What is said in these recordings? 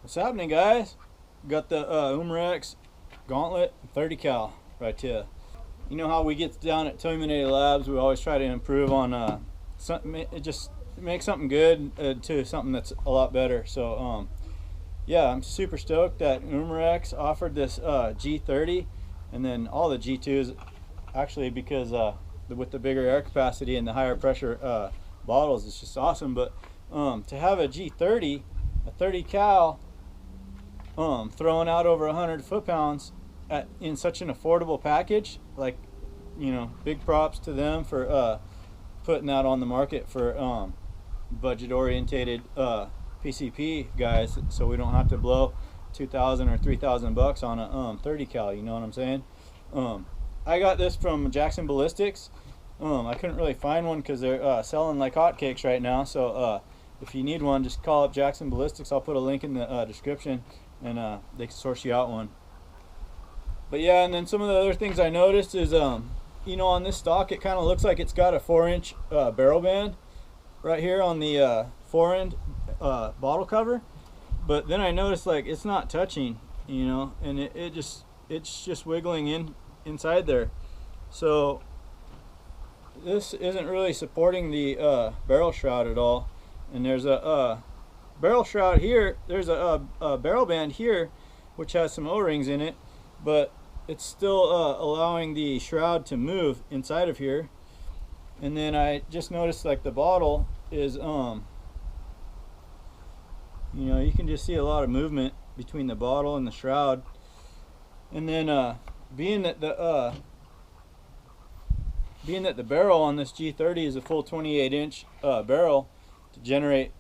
What's happening, guys? Got the Umarex Gauntlet 30 cal right here. You know how we get down at Terminador Labs, we always try to improve on just make something good to something that's a lot better. So yeah, I'm super stoked that Umarex offered this G30 and then all the G2s, actually, because with the bigger air capacity and the higher pressure bottles, it's just awesome. But to have a G30, a 30 cal, throwing out over 100 foot-pounds in such an affordable package, like, you know, big props to them for putting that on the market for budget-orientated PCP guys, so we don't have to blow 2,000 or 3,000 bucks on a 30 cal. You know what I'm saying? I got this from Jackson Ballistics. I couldn't really find one because they're selling like hotcakes right now. So if you need one, just call up Jackson Ballistics. I'll put a link in the description, and they can source you out one. But yeah, and then some of the other things I noticed is, you know, on this stock, it kind of looks like it's got a 4-inch barrel band right here on the fore-end bottle cover. But then I noticed, like, it's not touching, you know, and it's just wiggling inside there. So this isn't really supporting the barrel shroud at all. And there's a barrel shroud here. There's a barrel band here, which has some O-rings in it, but it's still allowing the shroud to move inside of here. And then I just noticed, like, the bottle is, you know, you can just see a lot of movement between the bottle and the shroud. And then being that the barrel on this G30 is a full 28-inch barrel, to generate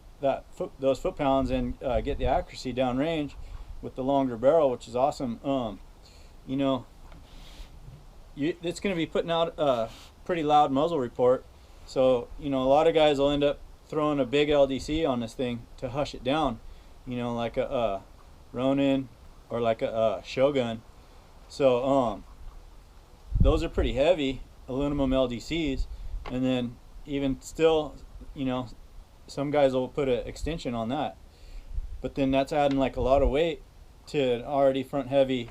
those foot-pounds and get the accuracy downrange with the longer barrel, which is awesome. You know, it's going to be putting out a pretty loud muzzle report. So, you know, a lot of guys will end up throwing a big LDC on this thing to hush it down, you know, like a Ronin or like a Shogun. So those are pretty heavy aluminum LDCs. And then even still, you know, some guys will put an extension on that, but then that's adding like a lot of weight to an already front heavy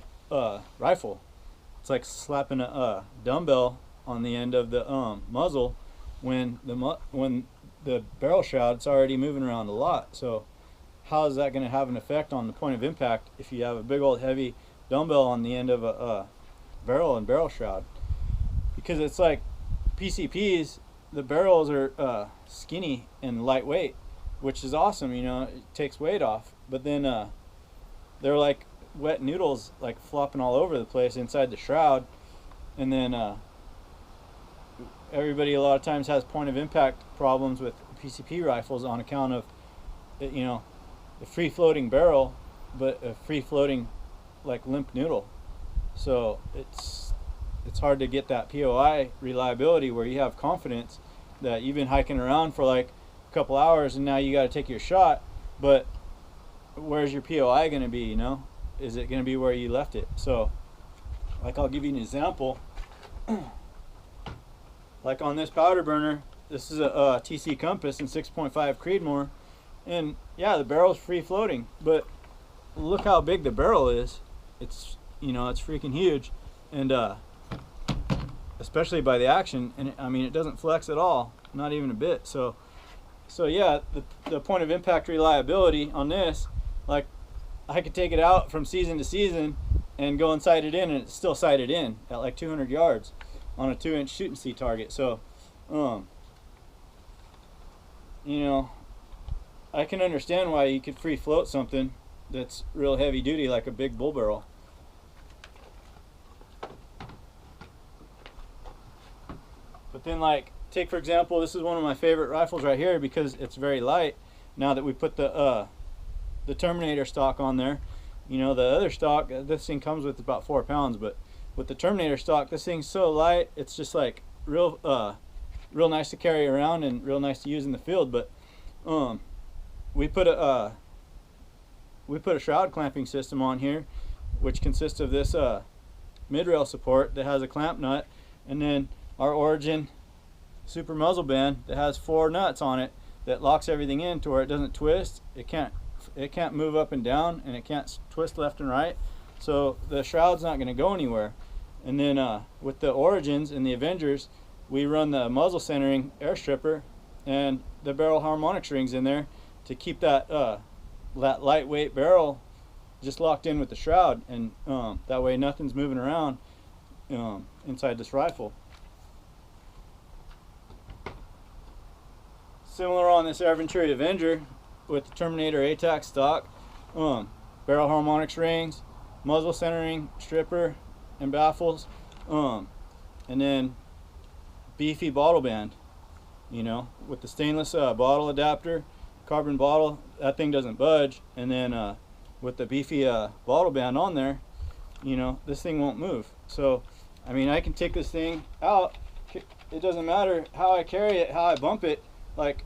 rifle. It's like slapping a dumbbell on the end of the muzzle when the barrel shroud's already moving around a lot. So how is that going to have an effect on the point of impact if you have a big old heavy dumbbell on the end of a barrel and barrel shroud? Because it's like PCPs, the barrels are skinny and lightweight, which is awesome, you know, it takes weight off. But then they're like wet noodles, like flopping all over the place inside the shroud. And then everybody a lot of times has point of impact problems with PCP rifles on account of, you know, the free floating barrel, but a free floating like limp noodle. So it's hard to get that POI reliability where you have confidence that you've been hiking around for like a couple hours and now you got to take your shot, but where's your POI going to be, you know? Is it going to be where you left it? So, like, I'll give you an example. Like on this powder burner, this is a TC Compass and 6.5 Creedmoor, and yeah, the barrel's free floating, but look how big the barrel is. It's, you know, it's freaking huge, and especially by the action, and I mean, it doesn't flex at all, not even a bit. So yeah, the point of impact reliability on this, like, I could take it out from season to season and go and sight it in, and it's still sighted in at like 200 yards on a 2-inch shoot and see target. So you know, I can understand why you could free float something that's real heavy duty like a big bull barrel. But then, like, take for example, this is one of my favorite rifles right here because it's very light. Now that we put the Terminator stock on there, you know, the other stock, this thing comes with about 4 pounds, but with the Terminator stock, this thing's so light, it's just like real nice to carry around and real nice to use in the field. But we put a shroud clamping system on here, which consists of this mid-rail support that has a clamp nut, and then our Origin super muzzle band that has 4 nuts on it that locks everything in to where it doesn't twist, it can't it can't move up and down, and it can't twist left and right, so the shroud's not going to go anywhere. And then with the Origins and the Avengers, we run the muzzle centering air stripper and the barrel harmonics rings in there to keep that that lightweight barrel just locked in with the shroud, and that way nothing's moving around inside this rifle. Similar on this Air Venturi Avenger with the Terminator ATAC stock, barrel harmonics rings, muzzle centering stripper and baffles, and then beefy bottle band, you know, with the stainless bottle adapter, carbon bottle, that thing doesn't budge, and then with the beefy bottle band on there, you know, this thing won't move. So I mean, I can take this thing out, it doesn't matter how I carry it, how I bump it, like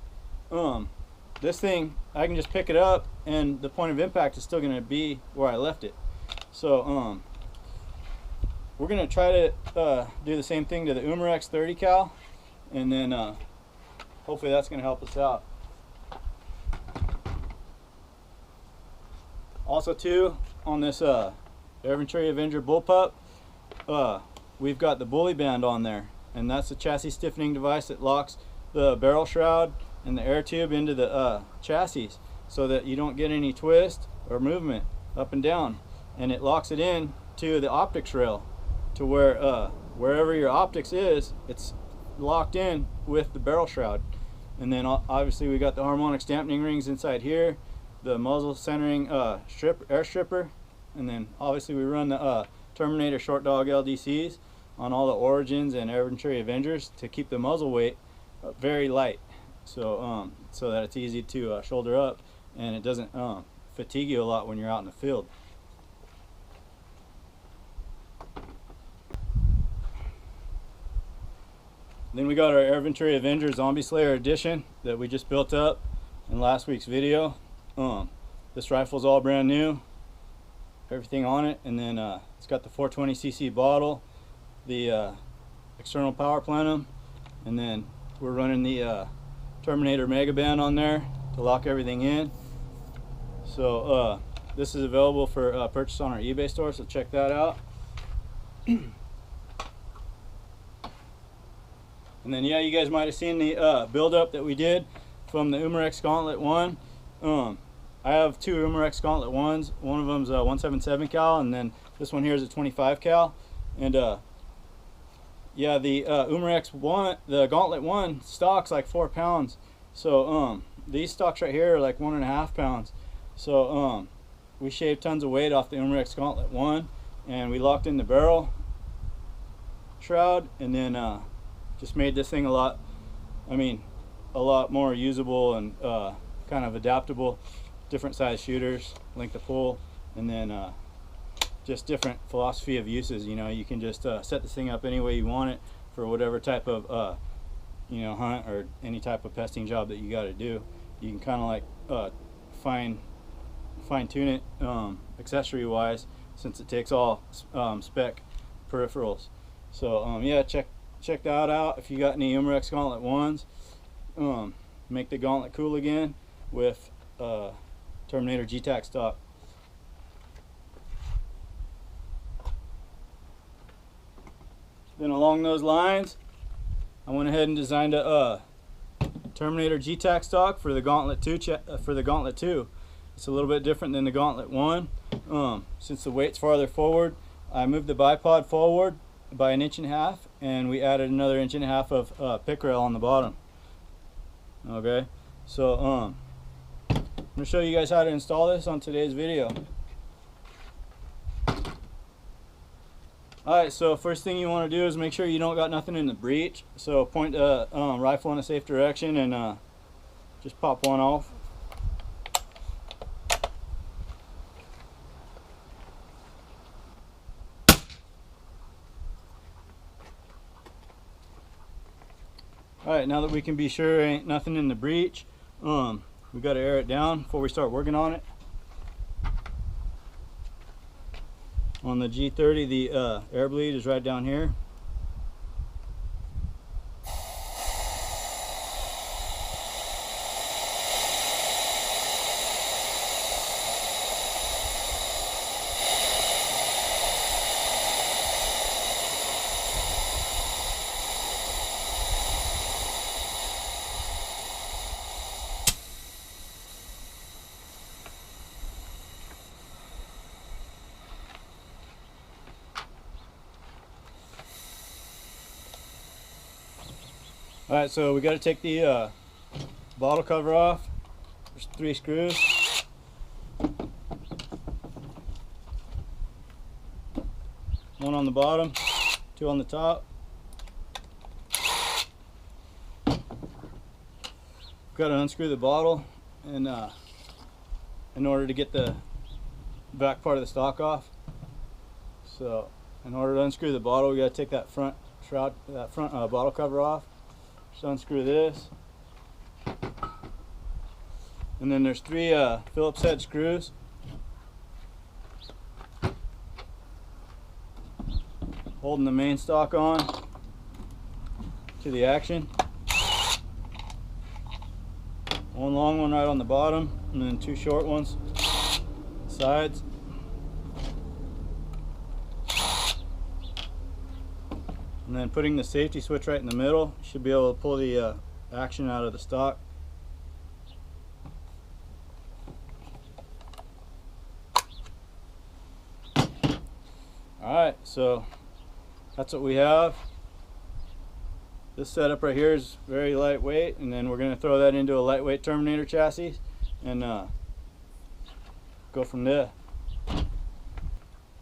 this thing, I can just pick it up and the point of impact is still going to be where I left it. So we're going to try to do the same thing to the Umarex 30 cal, and then hopefully that's going to help us out. Also too, on this Air Venturi Avenger bullpup, we've got the bully band on there, and that's a chassis stiffening device that locks the barrel shroud and the air tube into the chassis so that you don't get any twist or movement up and down, and it locks it in to the optics rail to where wherever your optics is, it's locked in with the barrel shroud. And then obviously we got the harmonics dampening rings inside here, the muzzle centering air stripper, and then obviously we run the Terminator short dog LDCs on all the Origins and Air Venturi Avengers to keep the muzzle weight very light, so so that it's easy to shoulder up and it doesn't fatigue you a lot when you're out in the field. Then we got our Air Venturi Avenger Zombie Slayer Edition that we just built up in last week's video. This rifle's all brand new, everything on it, and then it's got the 420cc bottle, the external power plenum, and then we're running the Terminator Mega Band on there to lock everything in. So this is available for purchase on our eBay store, so check that out. And then yeah, you guys might have seen the build up that we did from the Umarex Gauntlet 1. I have two Umarex Gauntlet 1s. One of them's a 177 cal, and then this one here is a 25 cal. And yeah, the Umarex 1, the Gauntlet 1 stock's like 4 pounds. So these stocks right here are like 1.5 pounds. So we shaved tons of weight off the Umarex Gauntlet 1, and we locked in the barrel shroud, and then just made this thing a lot more usable and kind of adaptable. Different size shooters, length of pull, and then just different philosophy of uses. You know, you can just set this thing up any way you want it for whatever type of you know, hunt or any type of pesting job that you got to do. You can kind of like fine tune it accessory wise, since it takes all spec peripherals. So yeah, check that out if you got any Umarex Gauntlet 1s. Make the Gauntlet cool again with Terminator GTAC stock. Then along those lines, I went ahead and designed a Terminator GTAC stock for the Gauntlet 2. It's a little bit different than the Gauntlet 1. Since the weight's farther forward, I moved the bipod forward by 1.5 inches, and we added another 1.5 inches of pick rail on the bottom. Okay, so I'm going to show you guys how to install this on today's video. Alright, so first thing you want to do is make sure you don't got nothing in the breech. So point the rifle in a safe direction and just pop one off. Alright, now that we can be sure there ain't nothing in the breech, we got to air it down before we start working on it. On the G30, the air bleed is right down here. Alright, so we got to take the bottle cover off. There's 3 screws. One on the bottom, 2 on the top. Got to unscrew the bottle and in order to get the back part of the stock off. So in order to unscrew the bottle, we got to take that front shroud, that front bottle cover off. Just unscrew this, and then there's 3 Phillips head screws. Holding the main stock on to the action. One long one right on the bottom, and then 2 short ones sides. And then putting the safety switch right in the middle, you should be able to pull the action out of the stock. Alright, so that's what we have. This setup right here is very lightweight, and then we're going to throw that into a lightweight Terminator chassis and go from there.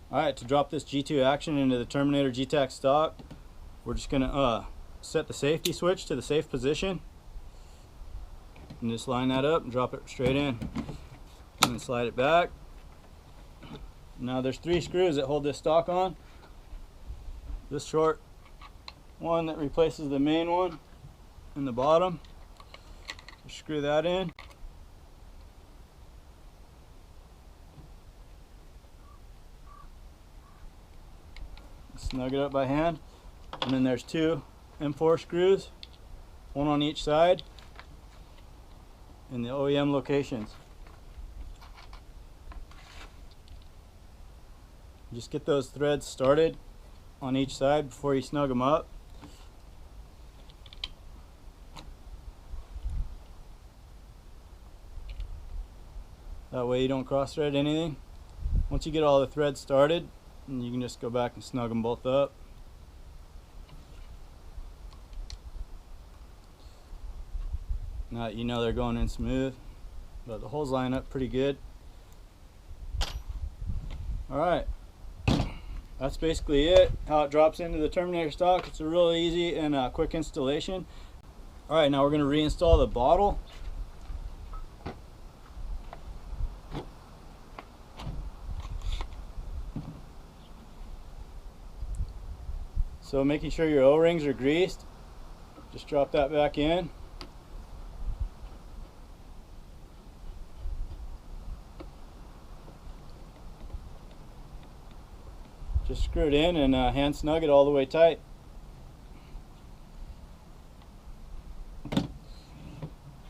Alright, to drop this G2 action into the Terminator GTAC stock, we're just going to set the safety switch to the safe position and just line that up and drop it straight in, and then slide it back. Now there's 3 screws that hold this stock on. This short one that replaces the main one in the bottom, just screw that in. Snug it up by hand. And then there's 2 M4 screws, one on each side in the OEM locations. Just get those threads started on each side before you snug them up. That way you don't cross thread anything. Once you get all the threads started, you can just go back and snug them both up. Now that you know they're going in smooth, but the holes line up pretty good. Alright, that's basically it, how it drops into the Terminator stock. It's a really easy and quick installation. Alright, now we're going to reinstall the bottle. So making sure your O-rings are greased, just drop that back in. Just screw it in and hand snug it all the way tight.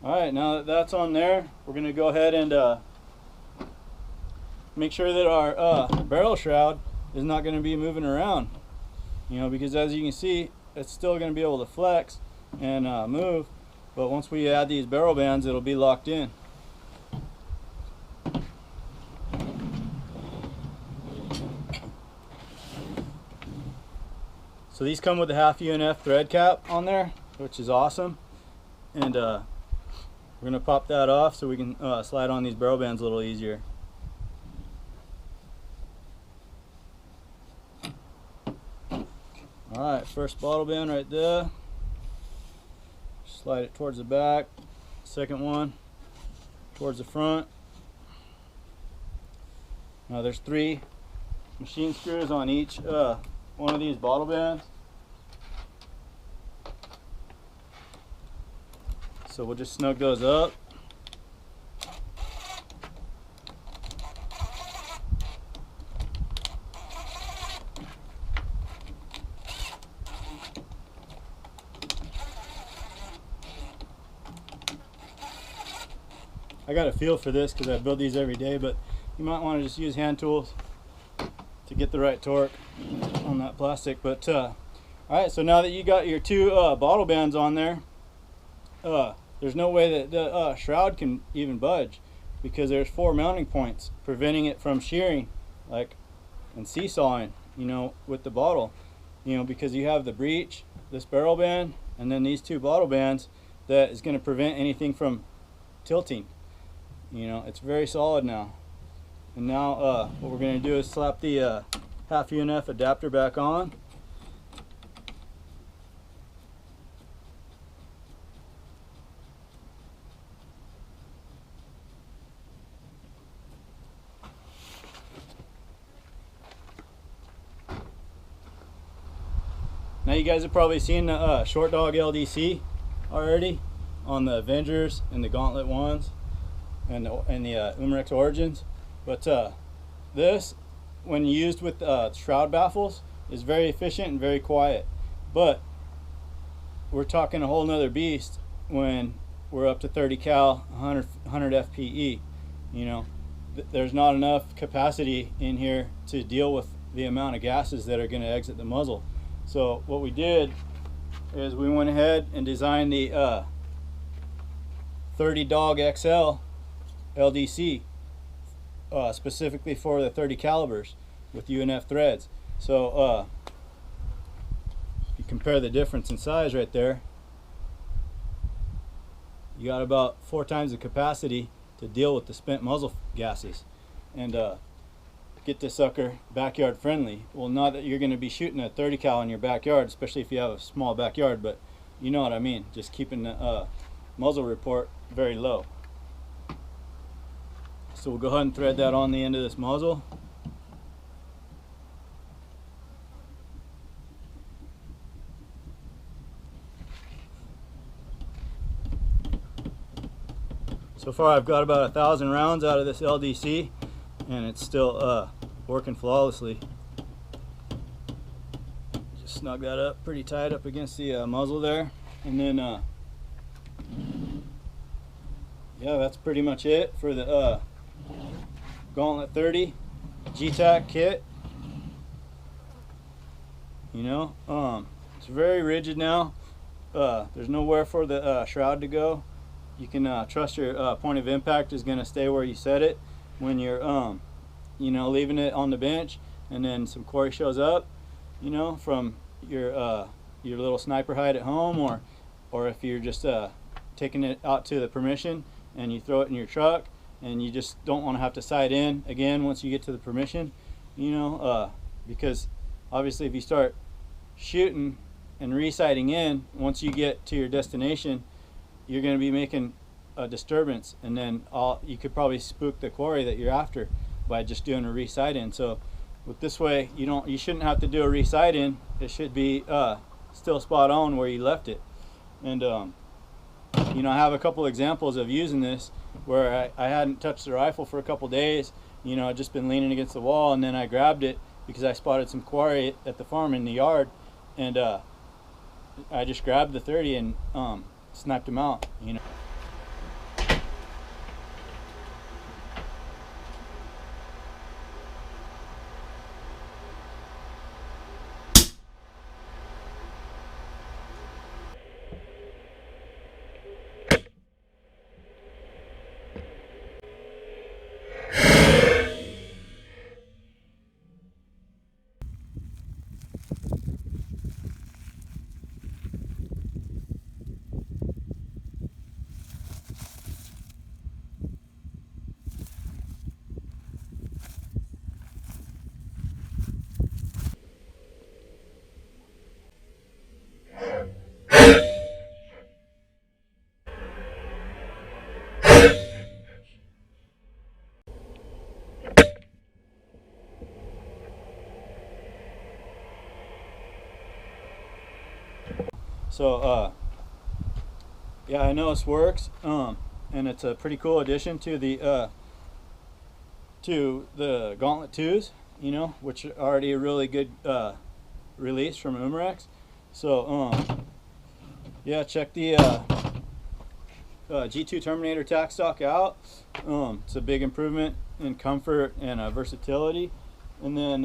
Alright, now that that's on there, we're going to go ahead and make sure that our barrel shroud is not going to be moving around. You know, because as you can see, it's still going to be able to flex and move, but once we add these barrel bands, it'll be locked in. So these come with a half UNF thread cap on there, which is awesome. And we're going to pop that off so we can slide on these barrel bands a little easier. Alright, first bottle band right there. Slide it towards the back. Second one towards the front. Now there's 3 machine screws on each one of these bottle bands. So we'll just snug those up. I got a feel for this because I build these every day, but you might want to just use hand tools to get the right torque on that plastic. But alright, so now that you got your 2 bottle bands on there, there's no way that the shroud can even budge, because there's 4 mounting points preventing it from shearing, like, and seesawing, you know, with the bottle, you know, because you have the breech, this barrel band, and then these two bottle bands that is going to prevent anything from tilting. You know, it's very solid now. And now what we're going to do is slap the half UNF adapter back on. Now you guys have probably seen the short dog LDC already on the Avengers and the Gauntlet ones and the Umarex Origins, but this, when used with shroud baffles, is very efficient and very quiet. But we're talking a whole nother beast when we're up to 30 cal, 100 FPE. You know, there's not enough capacity in here to deal with the amount of gases that are going to exit the muzzle. So what we did is we went ahead and designed the 30 Dog XL LDC specifically for the 30 calibers with UNF threads. So you compare the difference in size right there. You got about 4 times the capacity to deal with the spent muzzle gases and get this sucker backyard friendly. Well, not that you're going to be shooting a 30 cal in your backyard, especially if you have a small backyard, but you know what I mean, just keeping the muzzle report very low. So we'll go ahead and thread that on the end of this muzzle. So far I've got about 1,000 rounds out of this LDC, and it's still working flawlessly. Just snug that up pretty tight up against the muzzle there, and then yeah, that's pretty much it for the Gauntlet 30 G-Tac kit. You know, it's very rigid now. There's nowhere for the shroud to go. You can trust your point of impact is going to stay where you set it when you're you know, leaving it on the bench, and then some quarry shows up, you know, from your little sniper hide at home, or if you're just taking it out to the permission and you throw it in your truck and you just don't want to have to sight in again once you get to the permission, you know, because obviously if you start shooting and resighting in, once you get to your destination, you're going to be making a disturbance, and then you could probably spook the quarry that you're after by just doing a resight in. So with this way, you shouldn't have to do a resight in. It should be still spot on where you left it. And you know, I have a couple examples of using this where I hadn't touched the rifle for a couple days. You know, I'd just been leaning against the wall, and then I grabbed it because I spotted some quarry at the farm in the yard, and I just grabbed the 30 and sniped him out, you know. So yeah, I know this works, and it's a pretty cool addition to the Gauntlet 2s, you know, which are already a really good release from Umarex. So yeah, check the G2 Terminator tack stock out. It's a big improvement in comfort and versatility. And then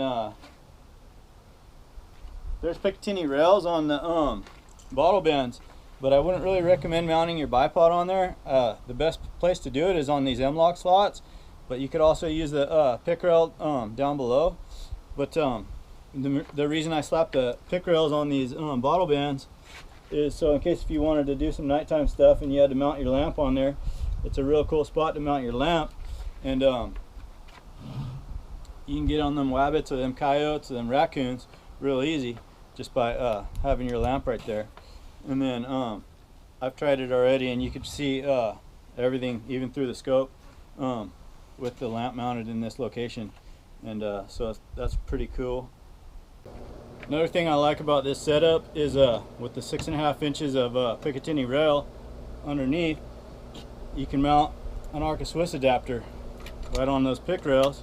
there's Picatinny rails on the bottle bands, but I wouldn't really recommend mounting your bipod on there. The best place to do it is on these M-LOK slots, but you could also use the pick rail down below. But the reason I slapped the pick rails on these bottle bands is so in case if you wanted to do some nighttime stuff and you had to mount your lamp on there, it's a real cool spot to mount your lamp. And you can get on them wabbits or them coyotes or them raccoons real easy just by having your lamp right there. And then I've tried it already, and you can see everything even through the scope with the lamp mounted in this location. And so that's pretty cool. Another thing I like about this setup is with the 6.5 inches of Picatinny rail underneath, you can mount an Arca Swiss adapter right on those pick rails.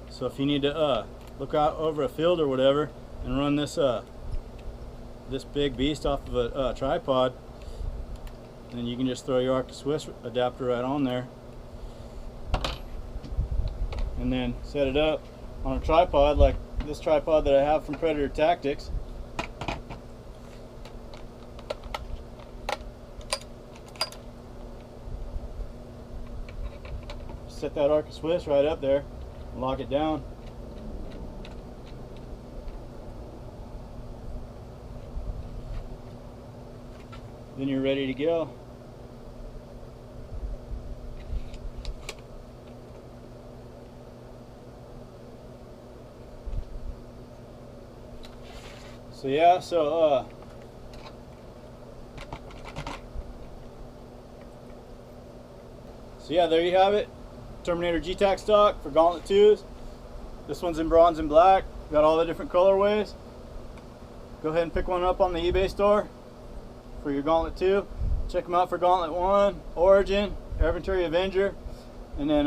So if you need to look out over a field or whatever and run this this big beast off of a tripod, then you can just throw your Arca Swiss adapter right on there and then set it up on a tripod like this tripod that I have from Predator Tactics. Set that Arca Swiss right up there and lock it down. Then you're ready to go. So yeah, so yeah, there you have it. Terminator G-Tac stock for Gauntlet 2s. This one's in bronze and black. Got all the different colorways. Go ahead and pick one up on the eBay store for your Gauntlet 2. Check them out for Gauntlet 1, Origin, Inventory Avenger, and then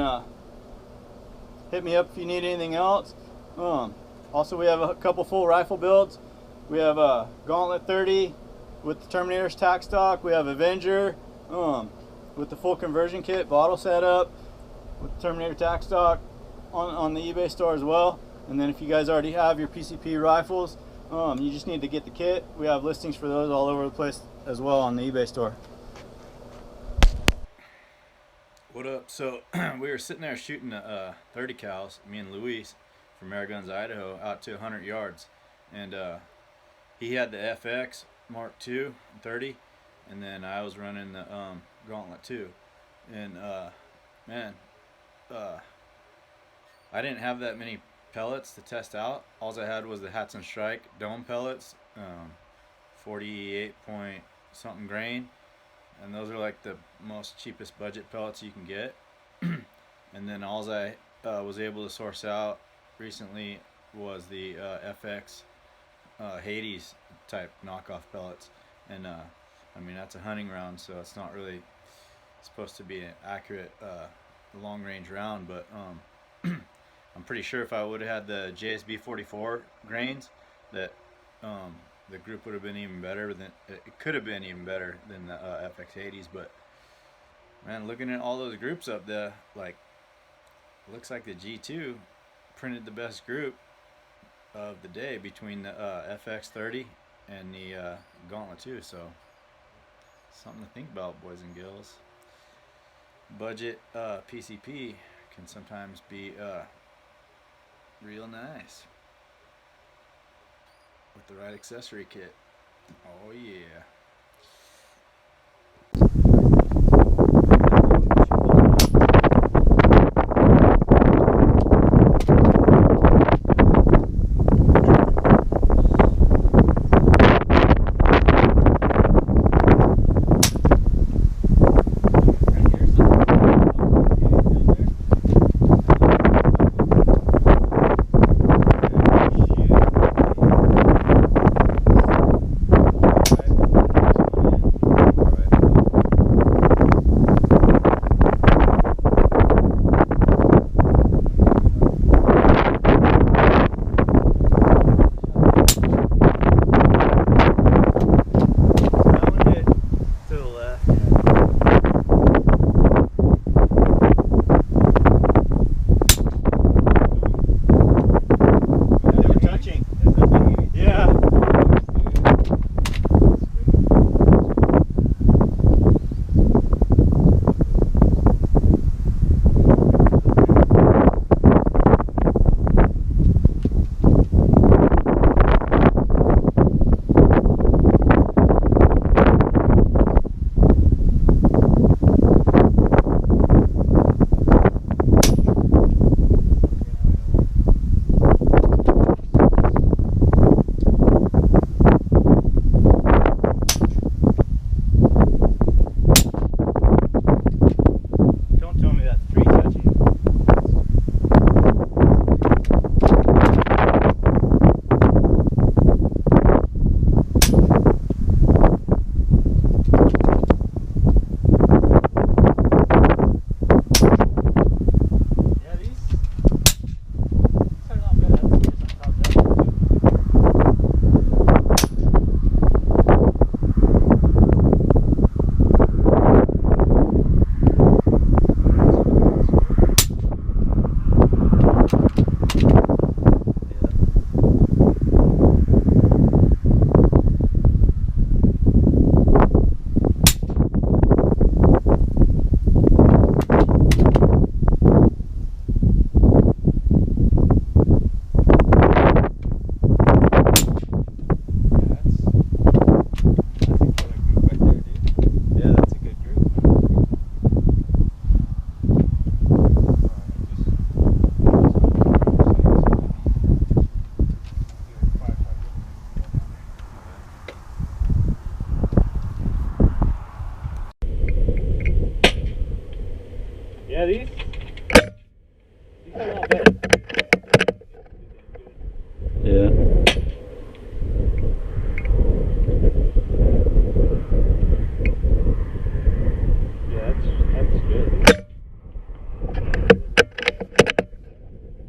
hit me up if you need anything else. Also, we have a couple full rifle builds. We have a Gauntlet 30 with the Terminator's tack stock. We have Avenger with the full conversion kit, bottle setup, with the Terminator tack stock on the eBay store as well. And then if you guys already have your PCP rifles, you just need to get the kit. We have listings for those all over the place as well on the eBay store. What up? So we were sitting there shooting 30 cals, me and Luis from Airguns, Idaho, out to 100 yards. And he had the FX Mark II 30, and then I was running the Gauntlet 2. And man, I didn't have that many pellets to test out. All I had was the Hatson Strike dome pellets, 48 point something grain, and those are like the most cheapest budget pellets you can get. And then all I was able to source out recently was the FX Hades type knockoff pellets, and I mean that's a hunting round, so it's not really supposed to be an accurate long range round, but I'm pretty sure if I would have had the JSB 44 grains, that the group would have been even better. It could have been even better than the FX 80s. But man, looking at all those groups up there, like, looks like the G2 printed the best group of the day between the FX 30 and the Gauntlet 2. So something to think about, boys and girls. Budget PCP can sometimes be real nice with the right accessory kit. Oh yeah. Yeah, these come out better. Yeah. Yeah, that's good.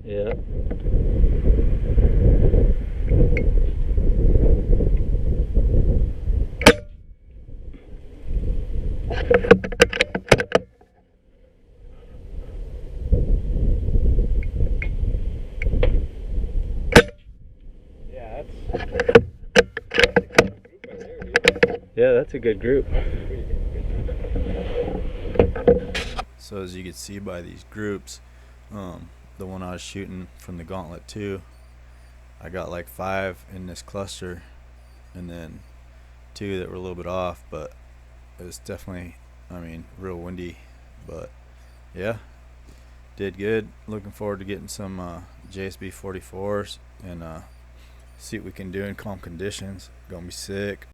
Yeah. Yeah, that's a good group. So as you can see by these groups, the one I was shooting from the Gauntlet 2, I got like 5 in this cluster, and then 2 that were a little bit off, but it was definitely, I mean, real windy. But yeah, did good. Looking forward to getting some JSB 44s and see what we can do in calm conditions. Gonna be sick.